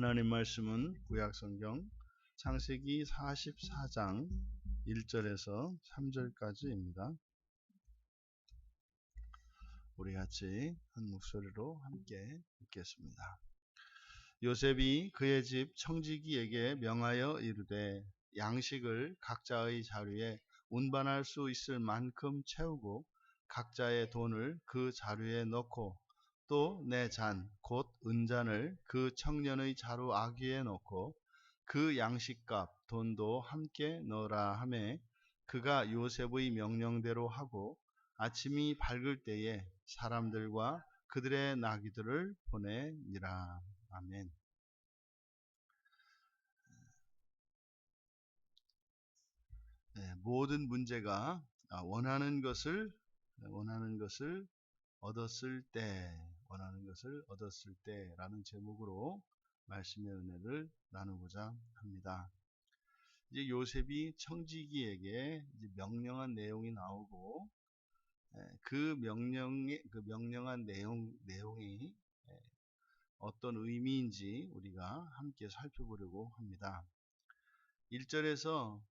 하나님 말씀은 구약성경 창세기 44장 1절에서 3절까지입니다. 우리 같이 한 목소리로 함께 읽겠습니다. 요셉이 그의 집 청지기에게 명하여 이르되 양식을 각자의 자루에 운반할 수 있을 만큼 채우고 각자의 돈을 그 자루에 넣고 또 내 잔 곧 은잔을 그 청년의 자루 아귀에 넣고 그 양식값 돈도 함께 넣으라 하매 그가 요셉의 명령대로 하고 아침이 밝을 때에 사람들과 그들의 나귀들을 보내니라. 아멘. 모든 문제가 원하는 것을 얻었을 때라는 제목으로 말씀의 은혜를 나누고자 합니다. 이제 요셉이 청지기에게 이제 명령한 내용이 나오고 그 명령한 내용이 어떤 의미인지 우리가 함께 살펴보려고 합니다. 1절에서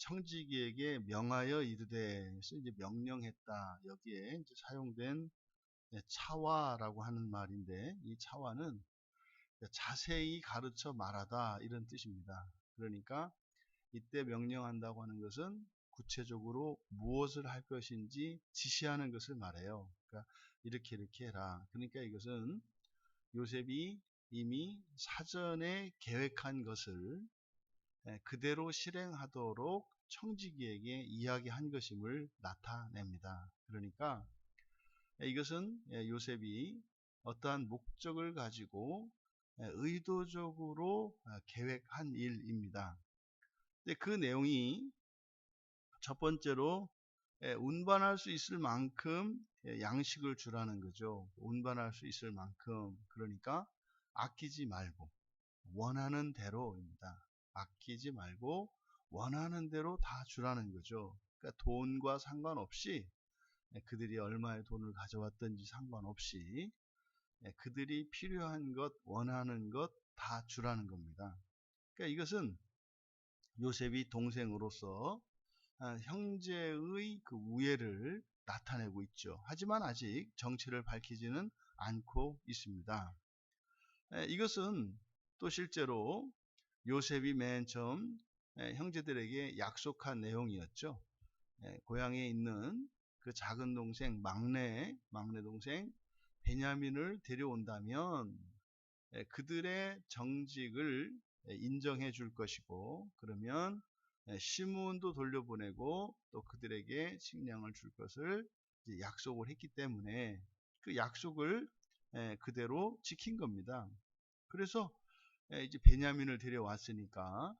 청지기에게 명하여 이르되 이제 명령했다. 여기에 이제 사용된 차와라고 하는 말인데 이 차와는 자세히 가르쳐 말하다 이런 뜻입니다. 그러니까 이때 명령한다고 하는 것은 구체적으로 무엇을 할 것인지 지시하는 것을 말해요. 그러니까 이렇게 해라. 그러니까 이것은 요셉이 이미 사전에 계획한 것을 그대로 실행하도록 청지기에게 이야기한 것임을 나타냅니다. 그러니까 이것은 요셉이 어떠한 목적을 가지고 의도적으로 계획한 일입니다. 그 내용이 첫 번째로 운반할 수 있을 만큼 양식을 주라는 거죠. 운반할 수 있을 만큼. 그러니까 아끼지 말고 원하는 대로입니다. 아끼지 말고 원하는 대로 다 주라는 거죠. 그러니까 돈과 상관없이 그들이 얼마의 돈을 가져왔든지 상관없이 그들이 필요한 것, 원하는 것 다 주라는 겁니다. 그러니까 이것은 요셉이 동생으로서 형제의 그 우애를 나타내고 있죠. 하지만 아직 정체를 밝히지는 않고 있습니다. 이것은 또 실제로 요셉이 맨 처음 형제들에게 약속한 내용이었죠. 고향에 있는 그 작은 동생 막내 동생 베냐민을 데려온다면 그들의 정직을 인정해 줄 것이고 그러면 시므온도 돌려보내고 또 그들에게 식량을 줄 것을 약속을 했기 때문에 그 약속을 그대로 지킨 겁니다. 그래서 이제 베냐민을 데려왔으니까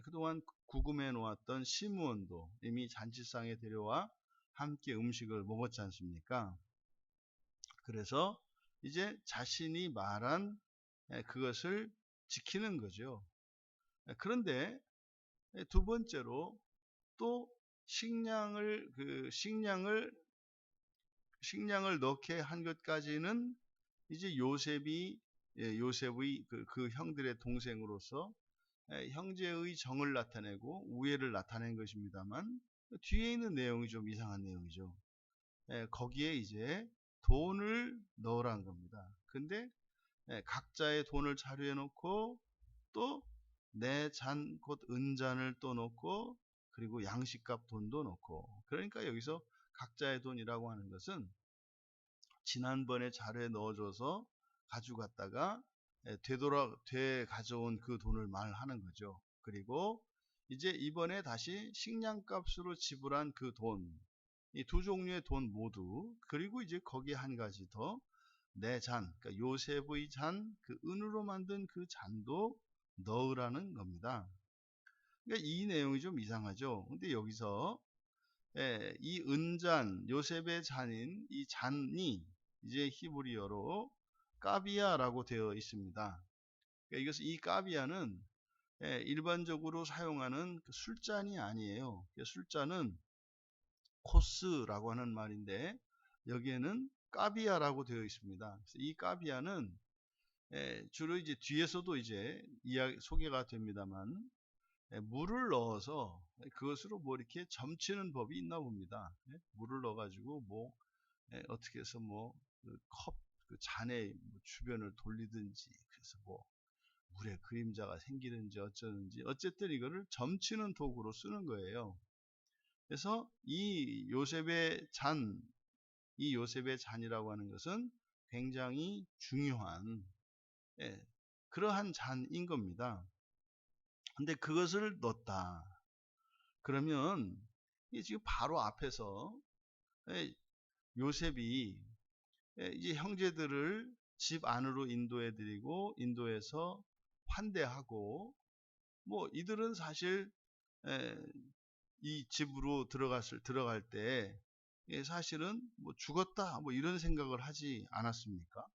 그동안 구금해 놓았던 시므온도 이미 잔치상에 데려와 함께 음식을 먹었지 않습니까? 그래서 이제 자신이 말한 그것을 지키는 거죠. 그런데 두 번째로 또 식량을 넣게 한 것까지는 이제 요셉의 그 형들의 동생으로서 형제의 정을 나타내고 우애를 나타낸 것입니다만 뒤에 있는 내용이 좀 이상한 내용이죠. 거기에 이제 돈을 넣으라는 겁니다. 근데 각자의 돈을 자루에 놓고 또 내 잔 곧 은잔을 또 넣고 그리고 양식값 돈도 넣고 그러니까 여기서 각자의 돈이라고 하는 것은 지난번에 자루에 넣어줘서 가져갔다가 되 가져온 그 돈을 말하는 거죠. 그리고 이제 이번에 다시 식량값으로 지불한 그 돈, 이 두 종류의 돈 모두 그리고 이제 거기에 한 가지 더 내 잔, 그러니까 요셉의 잔, 그 은으로 만든 그 잔도 넣으라는 겁니다. 그러니까 이 내용이 좀 이상하죠. 근데 여기서 이 은잔, 요셉의 잔인 이 잔이 이제 히브리어로 까비아라고 되어 있습니다. 그러니까 이 까비아는 일반적으로 사용하는 그 술잔이 아니에요. 술잔은 코스라고 하는 말인데 여기에는 까비아라고 되어 있습니다. 그래서 이 까비아는 주로 이제 뒤에서도 이제 이야기 소개가 됩니다만, 물을 넣어서 그것으로 뭐 이렇게 점치는 법이 있나 봅니다. 물을 넣어가지고 뭐 어떻게 해서 뭐 그 컵, 그 잔의 뭐 주변을 돌리든지, 그래서 뭐 물에 그림자가 생기는지 어쩌는지, 어쨌든 이거를 점치는 도구로 쓰는 거예요. 그래서 이 요셉의 잔이라고 하는 것은 굉장히 중요한 그러한 잔인 겁니다. 근데 그것을 넣었다. 그러면 이 지금 바로 앞에서 요셉이 이제 형제들을 집 안으로 인도해 드리고 인도해서 환대하고, 뭐 이들은 사실 이 집으로 들어갈 때 사실은 뭐 죽었다 뭐 이런 생각을 하지 않았습니까?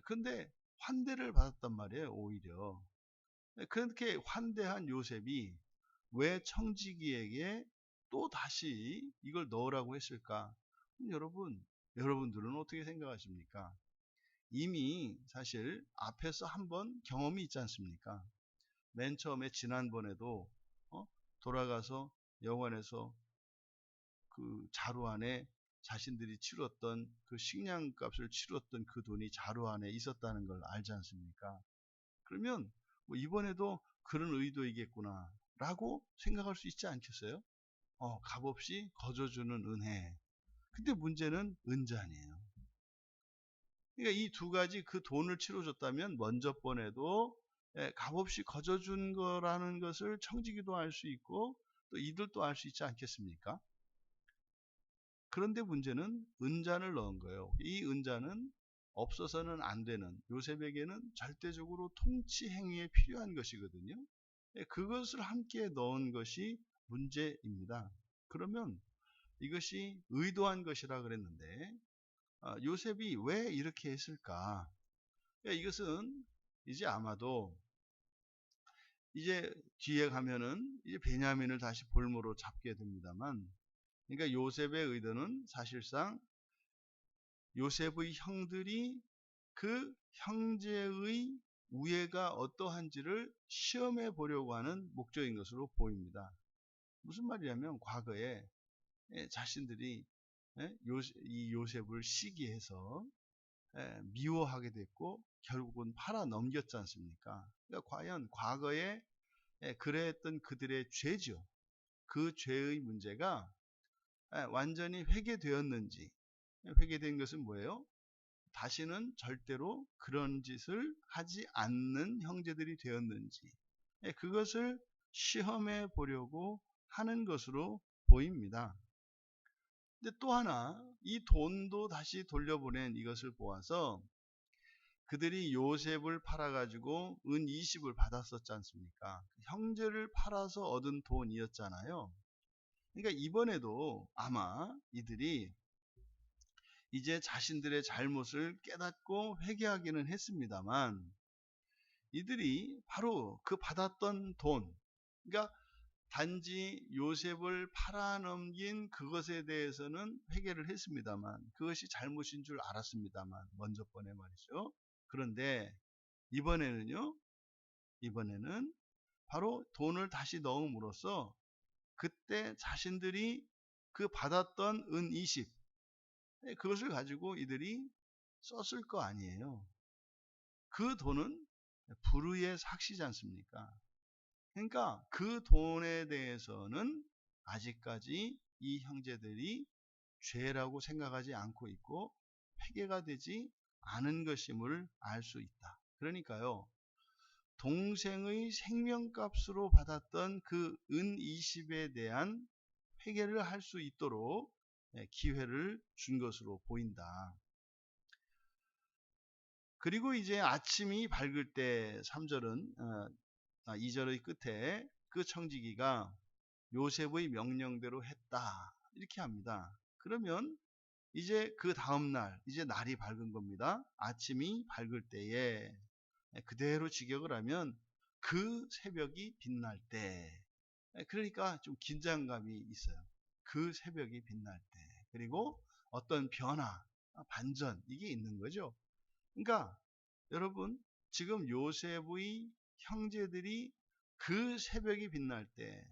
근데 환대를 받았단 말이에요, 오히려. 그렇게 환대한 요셉이 왜 청지기에게 또 다시 이걸 넣으라고 했을까? 여러분들은 어떻게 생각하십니까? 이미 사실 앞에서 한번 경험이 있지 않습니까? 맨 처음에 지난번에도 돌아가서 영원에서 그 자루 안에 자신들이 치렀던 그 식량값을 치렀던 그 돈이 자루 안에 있었다는 걸 알지 않습니까? 그러면 뭐 이번에도 그런 의도이겠구나 라고 생각할 수 있지 않겠어요? 값없이 거저주는 은혜. 근데 문제는 은잔이에요. 그러니까 이 두 가지, 그 돈을 치러줬다면 먼저 번에도 값없이 거저준 거라는 것을 청지기도 알 수 있고 또 이들도 알 수 있지 않겠습니까? 그런데 문제는 은잔을 넣은 거예요. 이 은잔은 없어서는 안 되는, 요셉에게는 절대적으로 통치 행위에 필요한 것이거든요. 그것을 함께 넣은 것이 문제입니다. 그러면 이것이 의도한 것이라 그랬는데 요셉이 왜 이렇게 했을까? 이것은 이제 아마도 이제 뒤에 가면은 이제 베냐민을 다시 볼모로 잡게 됩니다만, 그러니까 요셉의 의도는 사실상 요셉의 형들이 그 형제의 우애가 어떠한지를 시험해 보려고 하는 목적인 것으로 보입니다. 무슨 말이냐면 과거에 자신들이 이 요셉을 시기해서 미워하게 됐고 결국은 팔아 넘겼지 않습니까? 그러니까 과연 과거에 그랬던 그들의 죄죠. 그 죄의 문제가 완전히 회개되었는지, 회개된 것은 뭐예요? 다시는 절대로 그런 짓을 하지 않는 형제들이 되었는지, 그것을 시험해 보려고 하는 것으로 보입니다. 근데 또 하나, 이 돈도 다시 돌려보낸 이것을 보아서 그들이 요셉을 팔아가지고 은 20을 받았었지 않습니까? 형제를 팔아서 얻은 돈이었잖아요. 그러니까 이번에도 아마 이들이 이제 자신들의 잘못을 깨닫고 회개하기는 했습니다만, 이들이 바로 그 받았던 돈, 그러니까 단지 요셉을 팔아넘긴 그것에 대해서는 회개를 했습니다만, 그것이 잘못인 줄 알았습니다만, 먼저 번에 말이죠. 그런데 이번에는 바로 돈을 다시 넣음으로써 그때 자신들이 그 받았던 은 20, 그것을 가지고 이들이 썼을 거 아니에요. 그 돈은 불의의 삭시지 않습니까? 그러니까 그 돈에 대해서는 아직까지 이 형제들이 죄라고 생각하지 않고 있고 회개가 되지 않은 것임을 알 수 있다. 그러니까요, 동생의 생명값으로 받았던 그 은 20에 대한 회개를 할 수 있도록 기회를 준 것으로 보인다. 그리고 이제 아침이 밝을 때 3절은 2절의 끝에 그 청지기가 요셉의 명령대로 했다 이렇게 합니다. 그러면 이제 그 다음날 이제 날이 밝은 겁니다. 아침이 밝을 때에 그대로 직역을 하면 그 새벽이 빛날 때, 그러니까 좀 긴장감이 있어요. 그 새벽이 빛날 때, 그리고 어떤 변화, 반전 이게 있는 거죠. 그러니까 여러분, 지금 요셉의 형제들이 그 새벽이 빛날 때,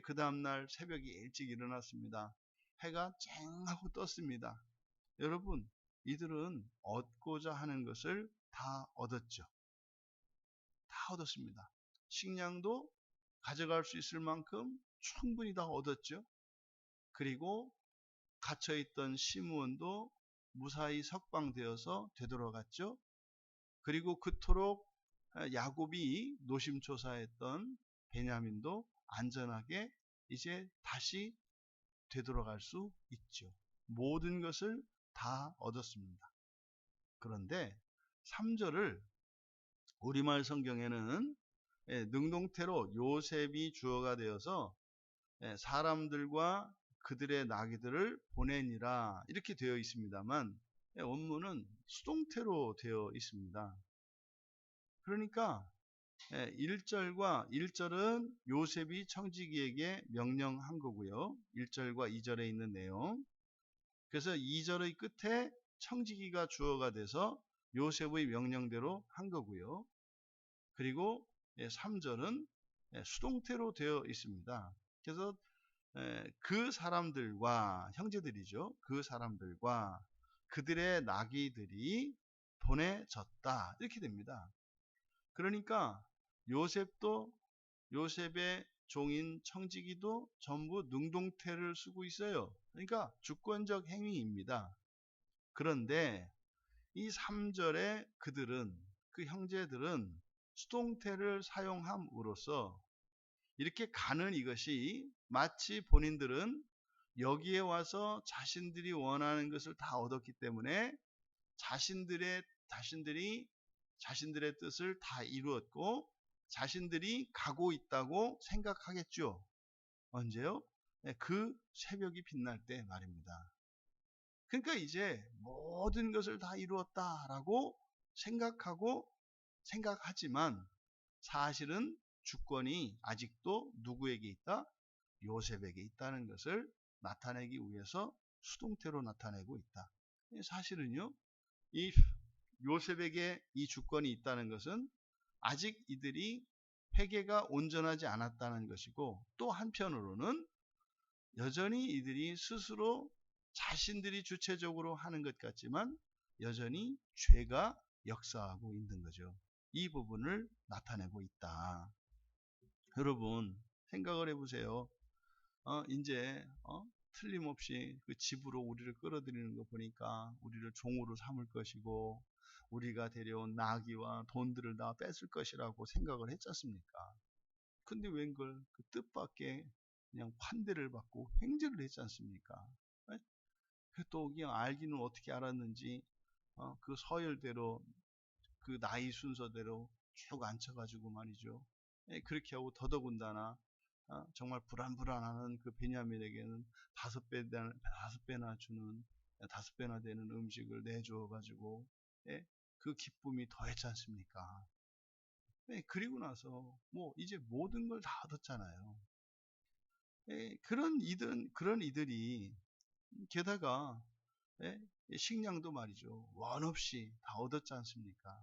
그 다음날 새벽이 일찍 일어났습니다. 해가 쨍하고 떴습니다. 여러분, 이들은 얻고자 하는 것을 다 얻었죠. 다 얻었습니다. 식량도 가져갈 수 있을 만큼 충분히 다 얻었죠. 그리고 갇혀있던 시므온도 무사히 석방되어서 되돌아갔죠. 그리고 그토록 야곱이 노심초사했던 베냐민도 안전하게 이제 다시 되돌아갈 수 있죠. 모든 것을 다 얻었습니다. 그런데 3절을 우리말 성경에는 능동태로 요셉이 주어가 되어서 사람들과 그들의 나귀들을 보내니라 이렇게 되어 있습니다만 원문은 수동태로 되어 있습니다. 그러니까 1절과 1절은 요셉이 청지기에게 명령한 거고요. 1절과 2절에 있는 내용. 그래서 2절의 끝에 청지기가 주어가 돼서 요셉의 명령대로 한 거고요. 그리고 3절은 수동태로 되어 있습니다. 그래서 그 사람들과 형제들이죠. 그 사람들과 그들의 나귀들이 보내졌다 이렇게 됩니다. 그러니까 요셉의 종인 청지기도 전부 능동태를 쓰고 있어요. 그러니까 주권적 행위입니다. 그런데 이 3절에 그 형제들은 수동태를 사용함으로써 이렇게 가는 이것이 마치 본인들은 여기에 와서 자신들이 원하는 것을 다 얻었기 때문에 자신들의 뜻을 다 이루었고 자신들이 가고 있다고 생각하겠죠. 언제요? 그 새벽이 빛날 때 말입니다. 그러니까 이제 모든 것을 다 이루었다라고 생각하지만 사실은 주권이 아직도 누구에게 있다? 요셉에게 있다는 것을 나타내기 위해서 수동태로 나타내고 있다. 사실은요, 이 요셉에게 이 주권이 있다는 것은 아직 이들이 회개가 온전하지 않았다는 것이고, 또 한편으로는 여전히 이들이 스스로 자신들이 주체적으로 하는 것 같지만 여전히 죄가 역사하고 있는 거죠. 이 부분을 나타내고 있다. 여러분 생각을 해보세요. 이제 틀림없이 그 집으로 우리를 끌어들이는 거 보니까 우리를 종으로 삼을 것이고 우리가 데려온 나귀와 돈들을 다 뺏을 것이라고 생각을 했지 않습니까? 근데 웬걸 그 뜻밖의 그냥 환대를 받고 횡재를 했지 않습니까? 또 그냥 알기는 어떻게 알았는지 그 서열대로 그 나이 순서대로 쭉 앉혀가지고 말이죠. 그렇게 하고 더더군다나 정말 불안불안하는 그 베냐민에게는 다섯 배나 되는 음식을 내주어 가지고 그 기쁨이 더했지 않습니까? 그리고 나서 뭐 이제 모든 걸 다 얻었잖아요. 그런 이들이 게다가 식량도 말이죠. 원 없이 다 얻었지 않습니까?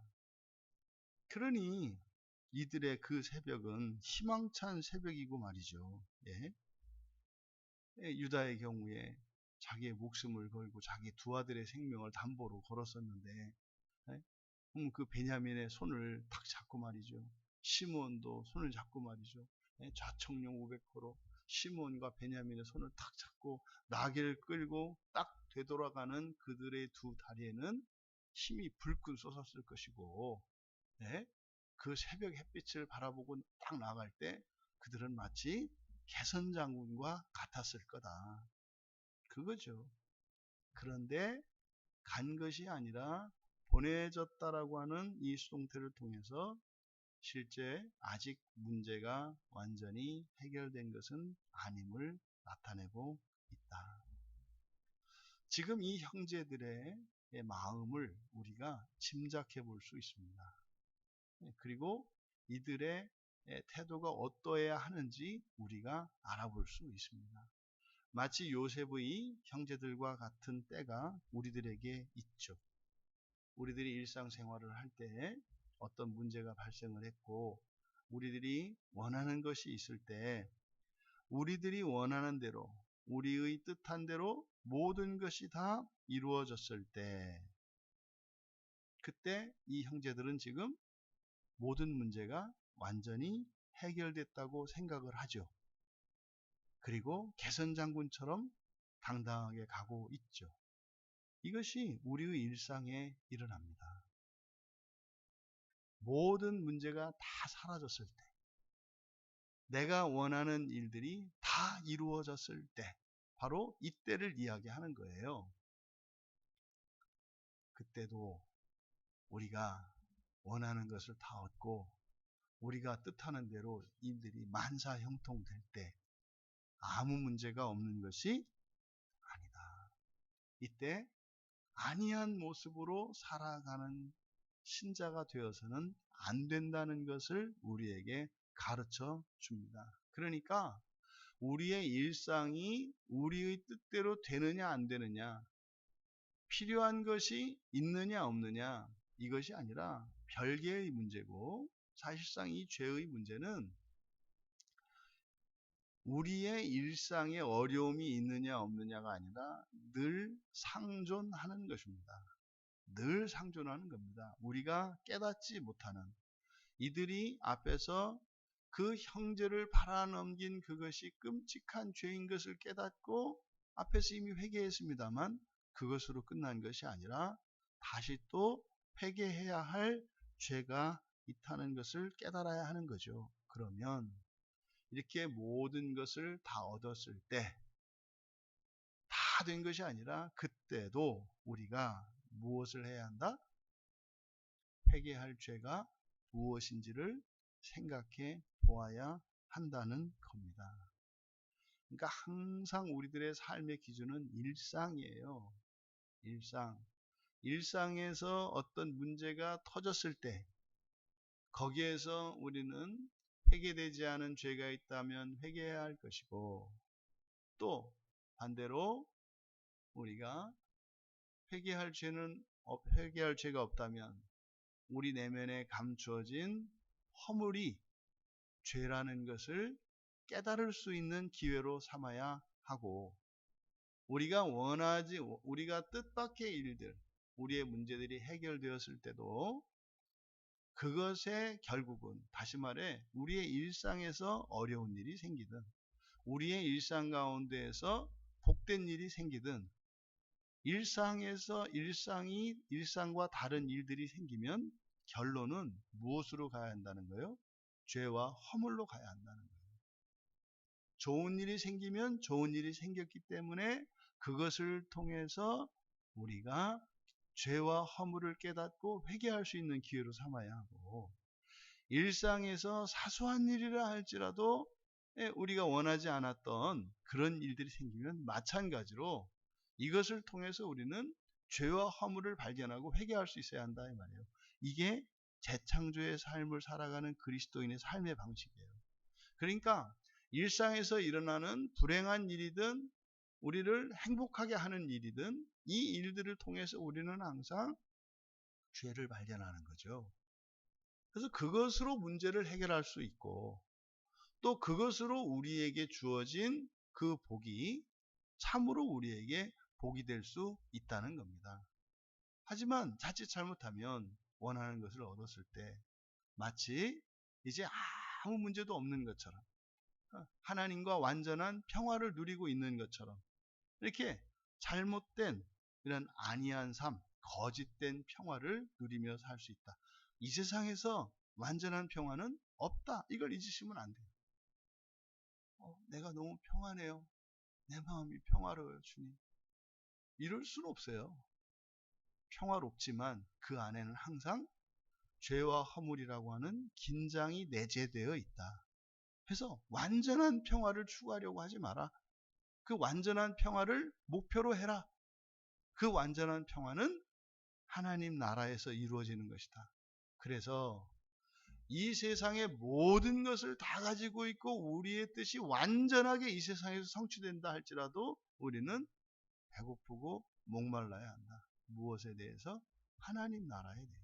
그러니 이들의 그 새벽은 희망찬 새벽이고 말이죠. 유다의 경우에 자기의 목숨을 걸고 자기 두 아들의 생명을 담보로 걸었었는데 그 베냐민의 손을 탁 잡고 말이죠. 시므온도 손을 잡고 말이죠. 좌청룡 500호로 시므온과 베냐민의 손을 탁 잡고 나귀를 끌고 딱 되돌아가는 그들의 두 다리에는 힘이 불끈 솟았을 것이고 그 새벽 햇빛을 바라보고 딱 나갈 때 그들은 마치 개선장군과 같았을 거다. 그거죠. 그런데 간 것이 아니라 보내졌다라고 하는 이 수동태를 통해서 실제 아직 문제가 완전히 해결된 것은 아님을 나타내고 있다. 지금 이 형제들의 마음을 우리가 짐작해 볼 수 있습니다. 그리고 이들의 태도가 어떠해야 하는지 우리가 알아볼 수 있습니다. 마치 요셉의 형제들과 같은 때가 우리들에게 있죠. 우리들이 일상생활을 할 때 어떤 문제가 발생을 했고 우리들이 원하는 것이 있을 때 우리들이 원하는 대로 우리의 뜻한 대로 모든 것이 다 이루어졌을 때 그때 이 형제들은 지금 모든 문제가 완전히 해결됐다고 생각을 하죠. 그리고 개선장군처럼 당당하게 가고 있죠. 이것이 우리의 일상에 일어납니다. 모든 문제가 다 사라졌을 때, 내가 원하는 일들이 다 이루어졌을 때, 바로 이때를 이야기하는 거예요. 그때도 우리가 원하는 것을 다 얻고 우리가 뜻하는 대로 일들이 만사형통될 때 아무 문제가 없는 것이 아니다. 이때 아니한 모습으로 살아가는 신자가 되어서는 안 된다는 것을 우리에게 가르쳐 줍니다. 그러니까 우리의 일상이 우리의 뜻대로 되느냐 안 되느냐, 필요한 것이 있느냐 없느냐, 이것이 아니라 별개의 문제고, 사실상 이 죄의 문제는 우리의 일상에 어려움이 있느냐 없느냐가 아니라 늘 상존하는 것입니다. 늘 상존하는 겁니다. 우리가 깨닫지 못하는, 이들이 앞에서 그 형제를 팔아넘긴 그것이 끔찍한 죄인 것을 깨닫고 앞에서 이미 회개했습니다만 그것으로 끝난 것이 아니라 다시 또 회개해야 할 죄가 있다는 것을 깨달아야 하는 거죠. 그러면 이렇게 모든 것을 다 얻었을 때 다 된 것이 아니라 그때도 우리가 무엇을 해야 한다? 회개할 죄가 무엇인지를 생각해 보아야 한다는 겁니다. 그러니까 항상 우리들의 삶의 기준은 일상이에요. 일상에서 어떤 문제가 터졌을 때 거기에서 우리는 회개되지 않은 죄가 있다면 회개해야 할 것이고, 또 반대로 우리가 회개할 죄가 없다면 우리 내면에 감추어진 허물이 죄라는 것을 깨달을 수 있는 기회로 삼아야 하고, 우리가 뜻밖의 일들, 우리의 문제들이 해결되었을 때도 그것의 결국은, 다시 말해 우리의 일상에서 어려운 일이 생기든 우리의 일상 가운데에서 복된 일이 생기든, 일상과 다른 일들이 생기면 결론은 무엇으로 가야 한다는 거예요? 죄와 허물로 가야 한다는 거예요. 좋은 일이 생기면 좋은 일이 생겼기 때문에 그것을 통해서 우리가 죄와 허물을 깨닫고 회개할 수 있는 기회로 삼아야 하고, 일상에서 사소한 일이라 할지라도 우리가 원하지 않았던 그런 일들이 생기면 마찬가지로 이것을 통해서 우리는 죄와 허물을 발견하고 회개할 수 있어야 한다 이 말이에요. 이게 재창조의 삶을 살아가는 그리스도인의 삶의 방식이에요. 그러니까 일상에서 일어나는 불행한 일이든 우리를 행복하게 하는 일이든 이 일들을 통해서 우리는 항상 죄를 발견하는 거죠. 그래서 그것으로 문제를 해결할 수 있고, 또 그것으로 우리에게 주어진 그 복이 참으로 우리에게 복이 될 수 있다는 겁니다. 하지만 자칫 잘못하면 원하는 것을 얻었을 때 마치 이제 아무 문제도 없는 것처럼, 하나님과 완전한 평화를 누리고 있는 것처럼, 이렇게 잘못된 이런 안이한 삶, 거짓된 평화를 누리며 살 수 있다. 이 세상에서 완전한 평화는 없다. 이걸 잊으시면 안 돼요. 내가 너무 평안해요. 내 마음이 평화로워요, 주님. 이럴 수는 없어요. 평화롭지만 그 안에는 항상 죄와 허물이라고 하는 긴장이 내재되어 있다. 그래서 완전한 평화를 추구하려고 하지 마라. 그 완전한 평화를 목표로 해라. 그 완전한 평화는 하나님 나라에서 이루어지는 것이다. 그래서 이 세상의 모든 것을 다 가지고 있고 우리의 뜻이 완전하게 이 세상에서 성취된다 할지라도 우리는 배고프고 목말라야 한다. 무엇에 대해서? 하나님 나라에 대해서.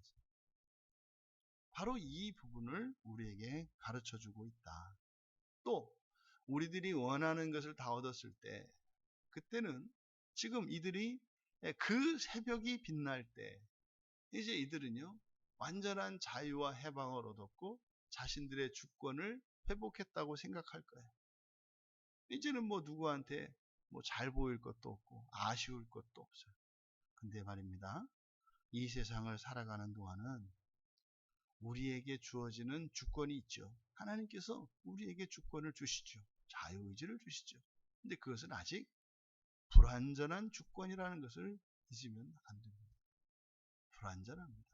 바로 이 부분을 우리에게 가르쳐주고 있다. 또 우리들이 원하는 것을 다 얻었을 때, 그때는 지금 이들이 그 새벽이 빛날 때 이제 이들은요 완전한 자유와 해방을 얻었고 자신들의 주권을 회복했다고 생각할 거예요. 이제는 뭐 누구한테 뭐 잘 보일 것도 없고 아쉬울 것도 없어요. 근데 말입니다, 이 세상을 살아가는 동안은 우리에게 주어지는 주권이 있죠. 하나님께서 우리에게 주권을 주시죠. 자유의지를 주시죠. 근데 그것은 아직 불완전한 주권이라는 것을 잊으면 안 됩니다. 불완전합니다.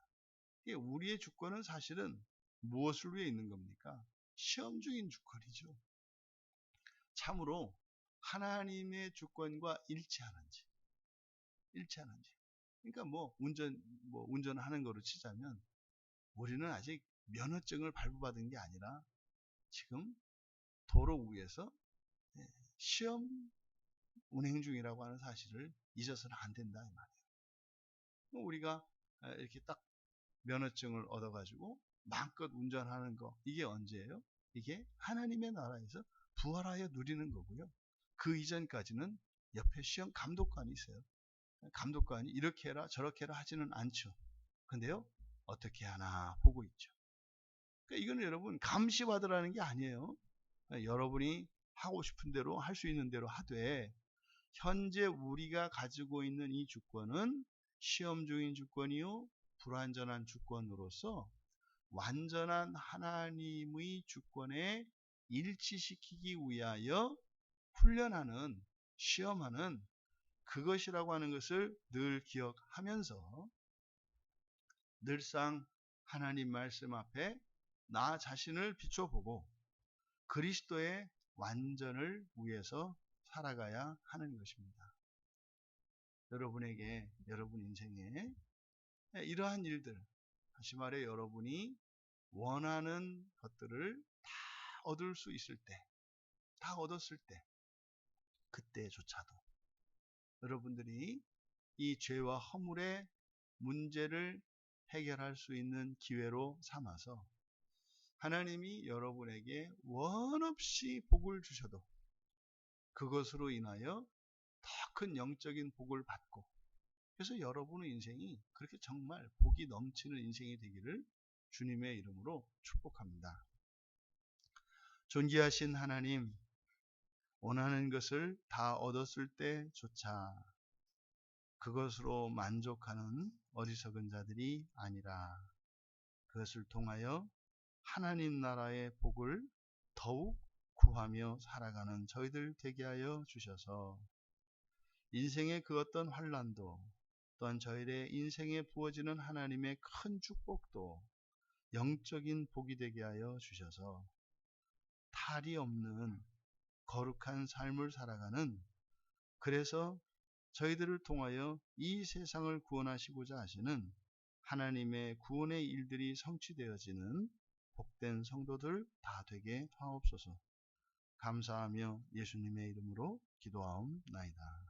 우리의 주권은 사실은 무엇을 위해 있는 겁니까? 시험 중인 주권이죠. 참으로 하나님의 주권과 일치하는지. 그러니까 운전하는 거로 치자면 우리는 아직 면허증을 발부받은 게 아니라 지금 도로 위에서 시험 운행 중이라고 하는 사실을 잊어서는 안 된다 이 말이에요. 우리가 이렇게 딱 면허증을 얻어가지고 마음껏 운전하는 거, 이게 언제예요? 이게 하나님의 나라에서 부활하여 누리는 거고요. 그 이전까지는 옆에 시험 감독관이 있어요. 감독관이 이렇게 해라 저렇게 해라 하지는 않죠. 근데요 어떻게 하나 보고 있죠. 그러니까 이거는 여러분 감시받으라는 게 아니에요. 여러분이 하고 싶은 대로 할 수 있는 대로 하되, 현재 우리가 가지고 있는 이 주권은 시험 중인 주권이요 불완전한 주권으로서 완전한 하나님의 주권에 일치시키기 위하여 훈련하는, 시험하는 그것이라고 하는 것을 늘 기억하면서 늘상 하나님 말씀 앞에 나 자신을 비춰보고 그리스도의 완전을 위해서 살아가야 하는 것입니다. 여러분에게, 여러분 인생에 이러한 일들, 다시 말해 여러분이 원하는 것들을 다 얻을 수 있을 때, 다 얻었을 때, 그때조차도 여러분들이 이 죄와 허물의 문제를 해결할 수 있는 기회로 삼아서 하나님이 여러분에게 원없이 복을 주셔도 그것으로 인하여 더 큰 영적인 복을 받고, 그래서 여러분의 인생이 그렇게 정말 복이 넘치는 인생이 되기를 주님의 이름으로 축복합니다. 존귀하신 하나님, 원하는 것을 다 얻었을 때조차 그것으로 만족하는 어리석은 자들이 아니라 그것을 통하여 하나님 나라의 복을 더욱 구하며 살아가는 저희들 되게 하여 주셔서 인생의 그 어떤 환난도, 또한 저희의 인생에 부어지는 하나님의 큰 축복도 영적인 복이 되게 하여 주셔서 탈이 없는 거룩한 삶을 살아가는, 그래서 저희들을 통하여 이 세상을 구원하시고자 하시는 하나님의 구원의 일들이 성취되어지는 복된 성도들 다 되게 하옵소서. 감사하며 예수님의 이름으로 기도하옵나이다.